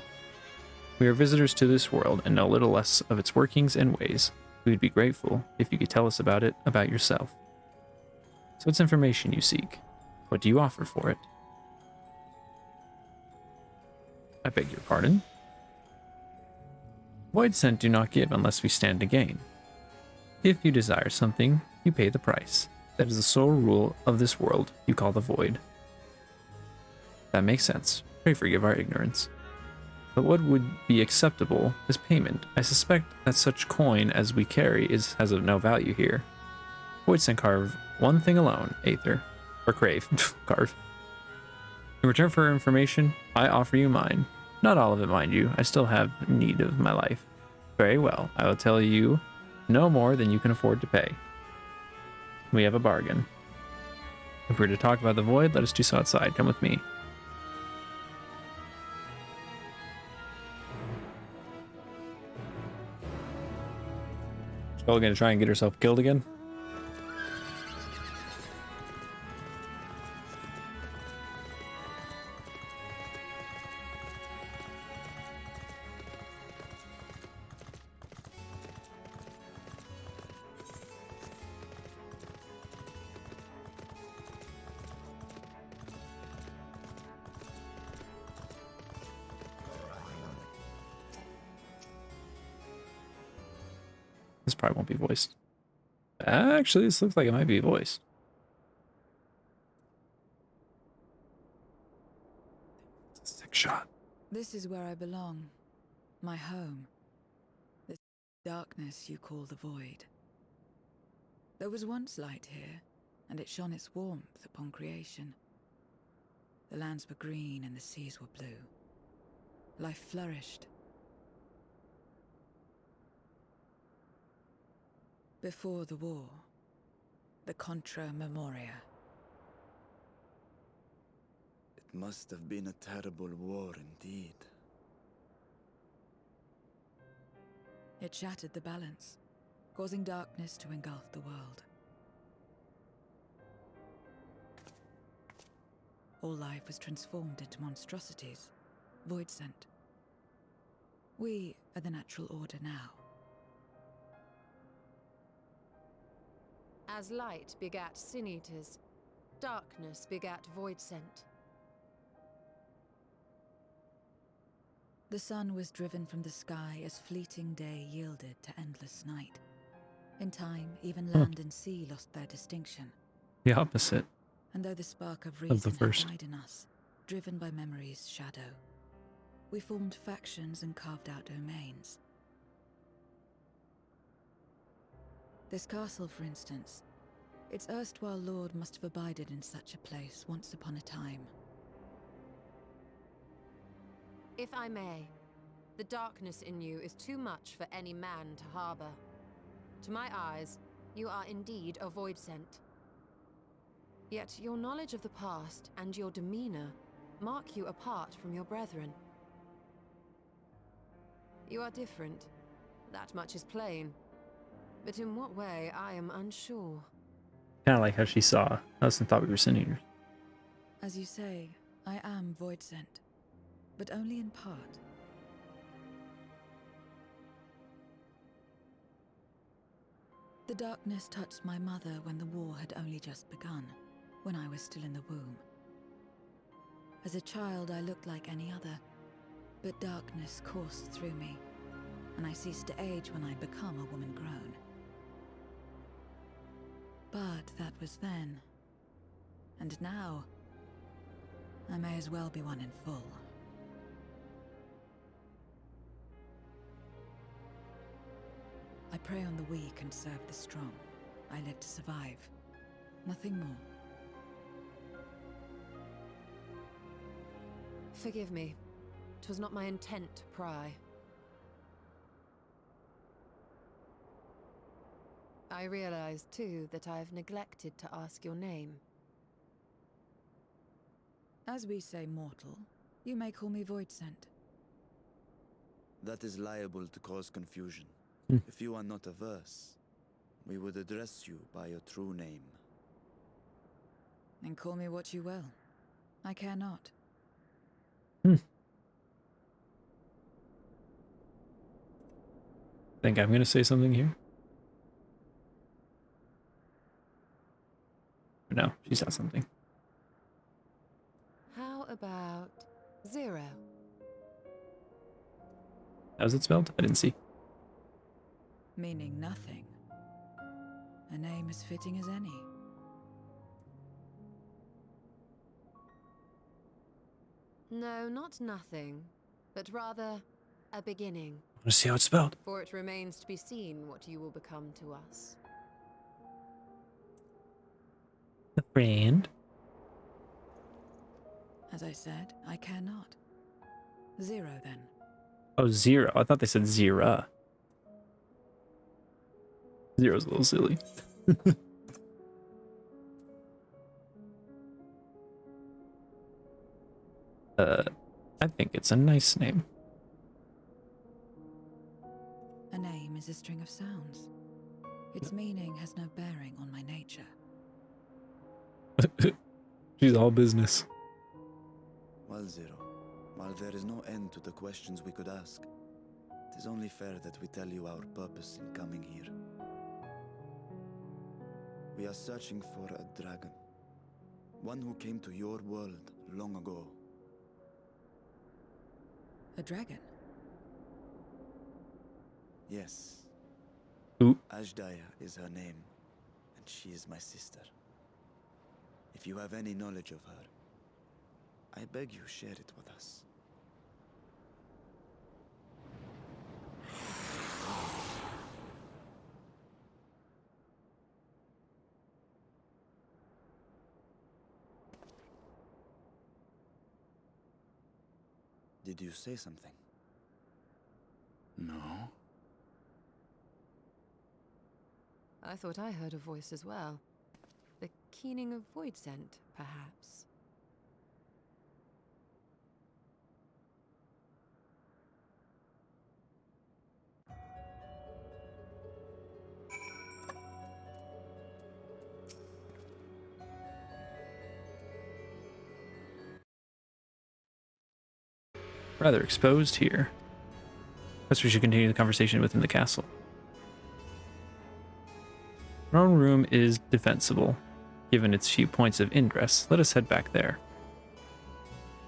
We are visitors to this world and know little less of its workings and ways. We would be grateful if you could tell us about it, about yourself. So it's information you seek. What do you offer for it? I beg your pardon? Voidsent do not give unless we stand to gain. If you desire something, you pay the price. That is the sole rule of this world you call the Void. That makes sense. Pray forgive our ignorance. But what would be acceptable as payment? I suspect that such coin as we carry has of no value here. Voidsent carve one thing alone, Aether. Or crave. Carve. In return for information, I offer you mine. Not all of it, mind you. I still have need of my life. Very well. I will tell you no more than you can afford to pay. We have a bargain. If we're to talk about the Void, let us do so outside. Come with me. Skull gonna try and get herself killed again? This probably won't be voiced. Actually, this looks like it might be voiced. It's a sick shot. This is where I belong. My home. This darkness you call the Void. There was once light here, and it shone its warmth upon creation. The lands were green and the seas were blue. Life flourished. Before the war, the Contra Memoria. It must have been a terrible war indeed. It shattered the balance, causing darkness to engulf the world. All life was transformed into monstrosities, Voidsent. We are the natural order now. As light begat Sin Eaters, darkness begat Voidsent. The sun was driven from the sky as fleeting day yielded to endless night. In time, even land and sea lost their distinction. The opposite. And though the spark of the reason first. had died in us, driven by memory's shadow, we formed factions and carved out domains. This castle, for instance, its erstwhile lord must have abided in such a place once upon a time. If I may, the darkness in you is too much for any man to harbor. To my eyes, you are indeed a Voidsent. Yet your knowledge of the past and your demeanor mark you apart from your brethren. You are different. That much is plain. But in what way, I am unsure. Kind of like how she saw us and thought we were Sin Eaters. As you say, I am Voidsent, but only in part. The darkness touched my mother when the war had only just begun, when I was still in the womb. As a child, I looked like any other, but darkness coursed through me, and I ceased to age when I become a woman grown. But that was then. And now, I may as well be one in full. I prey on the weak and serve the strong. I live to survive. Nothing more. Forgive me. 'Twas not my intent to pry. I realize, too, that I've neglected to ask your name. As we say mortal, you may call me Voidsent. That is liable to cause confusion. If you are not averse, we would address you by your true name. Then call me what you will. I care not. Think I'm gonna say something here? No, she said something. How about 0? How's it spelled? I didn't see. Meaning nothing. A name as fitting as any. No, not nothing, but rather a beginning. Let's see how it's spelled. For it remains to be seen what you will become to us. A friend. As I said, I care not. 0 then. Oh, 0. I thought they said Zira. 0's a little silly. I think it's a nice name. A name is a string of sounds. Its meaning has no bearing on my nature. She's all business. Well, Zero, while there is no end to the questions we could ask, it is only fair that we tell you our purpose in coming here. We are searching for a dragon. One who came to your world long ago. A dragon? Yes. Who? Ajdaya is her name, and she is my sister. If you have any knowledge of her, I beg you share it with us. Did you say something? No. I thought I heard a voice as well. The keening of Voidsent, perhaps. Rather exposed here. Guess we should continue the conversation within the castle. Throne room is defensible, given its few points of ingress. Let us head back there.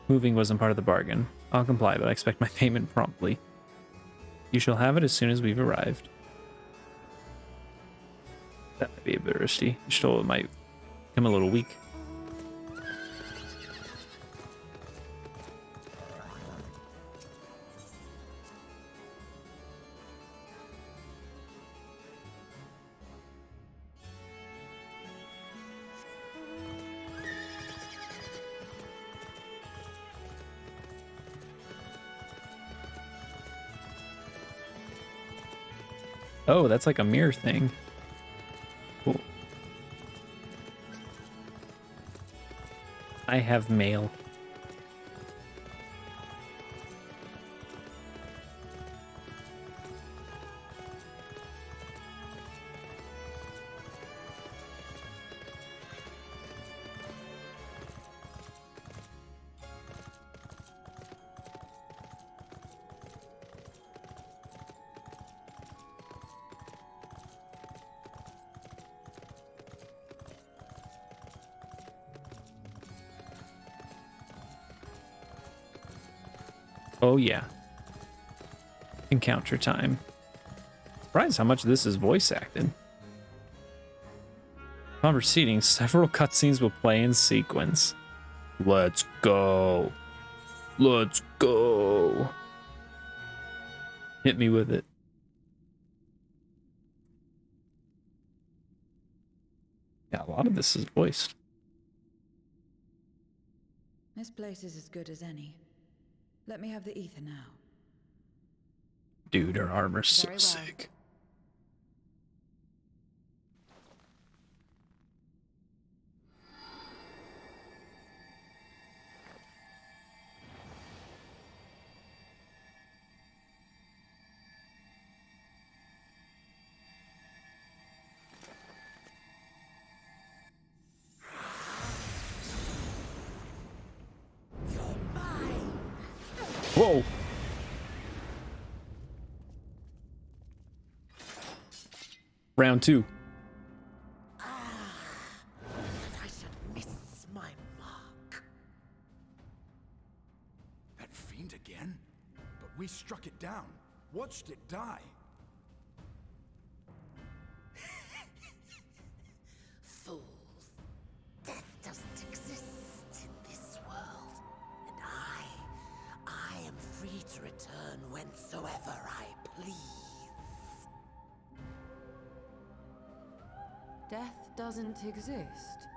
Moving wasn't part of the bargain. I'll comply, but I expect my payment promptly. You shall have it as soon as we've arrived. That might be a bit risky. Stoll might become a little weak. Oh, that's like a mirror thing. Cool. I have mail. Oh yeah. Encounter time. Surprised how much this is voice acted. Upon proceeding, several cutscenes will play in sequence. Let's go. Let's go. Hit me with it. Yeah, a lot of this is voiced. This place is as good as any. Let me have the ether now. Dude, her armor's so Very well. sick. Whoa. Round 2. I should miss my mark. That fiend again? But we struck it down. Watched it die. Fools. Death doesn't exist in this world. And I am free to return whensoever I please. Death doesn't exist.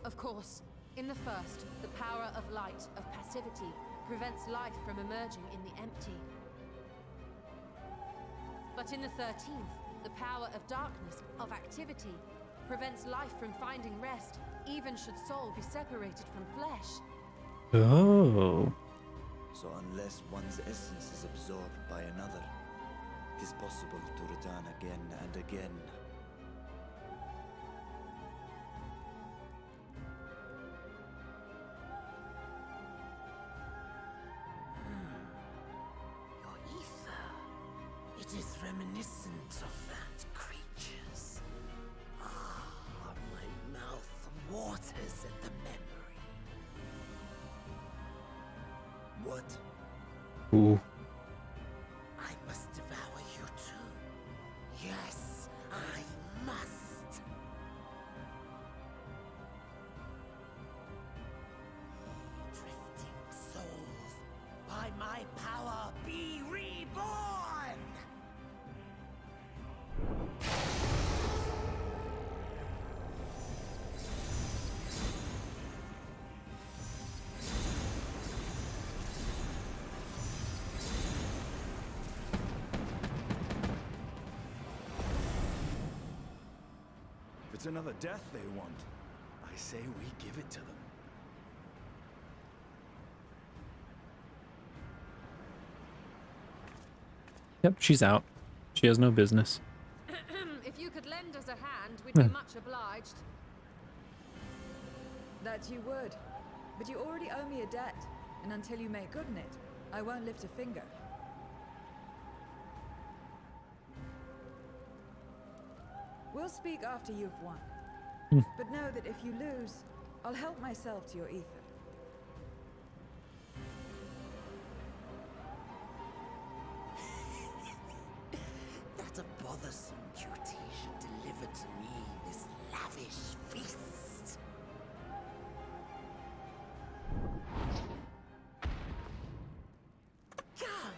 Of course, in the first, the power of light, of passivity, prevents life from emerging in the empty. But in the 13th, the power of darkness, of activity, prevents life from finding rest, even should soul be separated from flesh. Oh. So unless one's essence is absorbed by another, it is possible to return again and again. Your ether. It is reminiscent of that creature's. Ah, my mouth waters at the memory. What? Ooh. I must devour you too. Yes, I must. Drifting souls, by my power be reborn! If it's another death they want, I say we give it to them. Yep, she's out. She has no business. If you could lend us a hand, we'd be much obliged. That you would. But you already owe me a debt, and until you make good on it, I won't lift a finger. We'll speak after you've won. But know that if you lose, I'll help myself to your ether. That a bothersome duty should deliver to me this lavish feast. Come,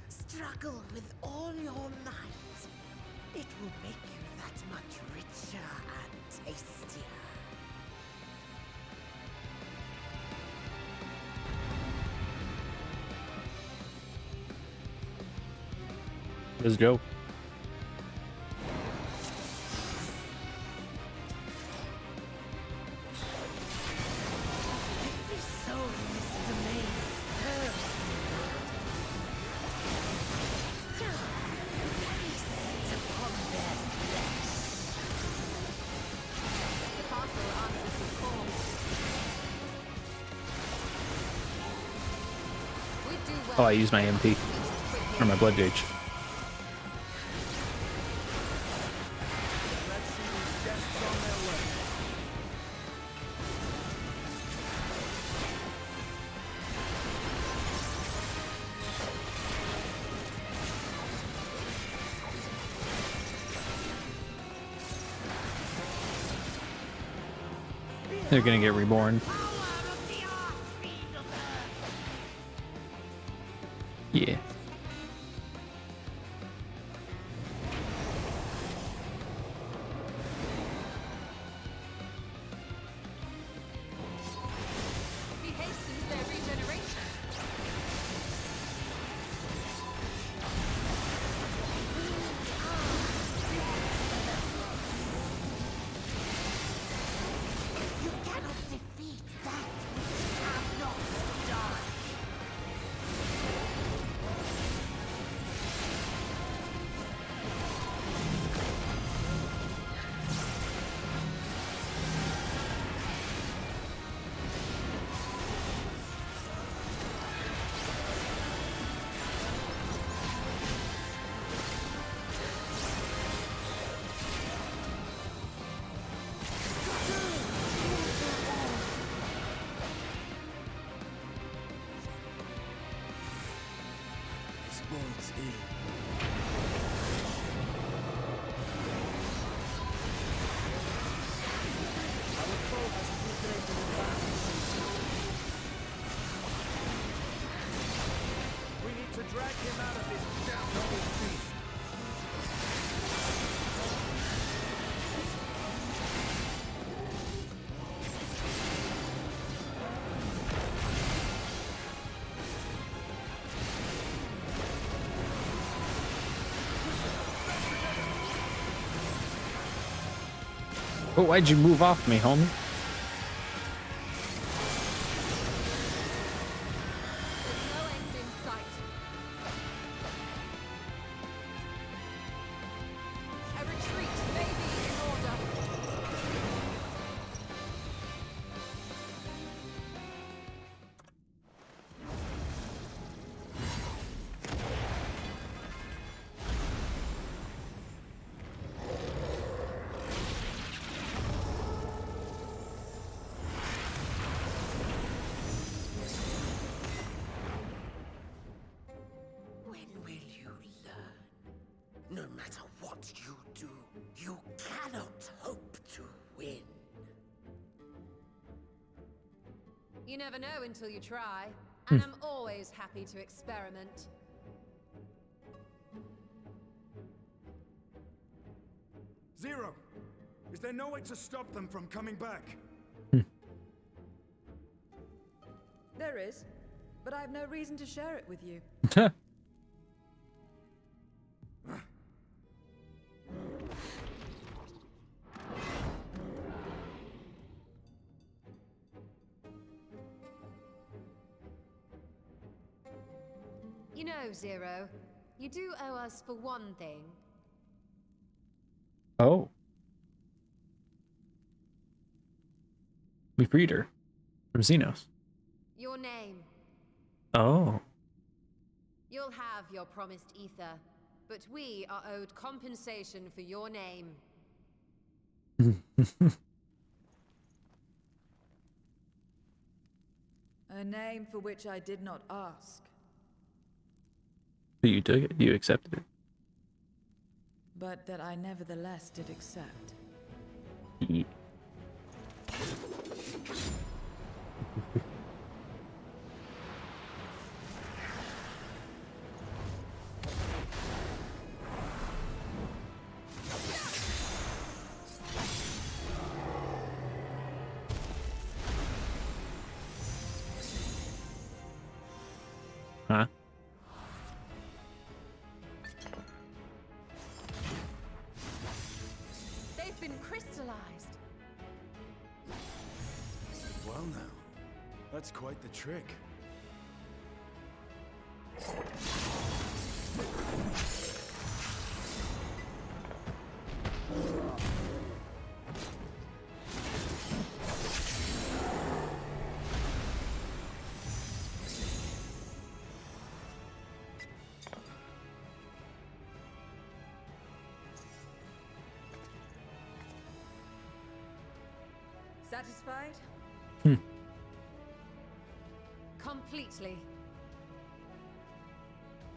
struggle with all your might. It will make you that much richer and tastier. Let's go. Every soul in this domain thirsts. Feast upon their flesh. The castle answers your call. We do well. Oh, I used my MP. Or my blood gauge. Let's see these guests on their way. They're gonna get reborn. Yeah. He hastens their regeneration. You cannot defeat that which cannot die. This bodes ill. Our foe has infiltrated the We need to drag him out of this damnable beast. Oh, why'd you move off me, homie? There's no end in sight. A retreat may be in order. When will you learn? No matter what you do, you cannot hope to win. You never know until you try, and I'm always happy to experiment. Zero! Is there no way to stop them from coming back? There is, but I have no reason to share it with you. You know, Zero, you do owe us for one thing. Oh. We freed her from Xenos. Your name. Oh. You'll have your promised ether, but we are owed compensation for your name. A name for which I did not ask, You took it. You accepted it. but that I nevertheless did accept. Yeah. Huh? They've been crystallized. Well now, that's quite the trick. Satisfied? Completely.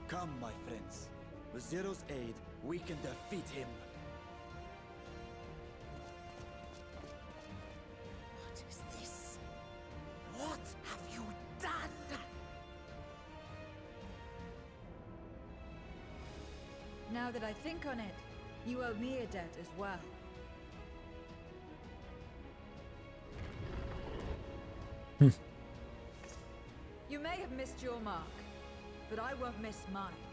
Come, my friends. With Zero's aid, we can defeat him. What is Now that I think on it, you owe me a debt as well. You may have missed your mark, but I won't miss mine.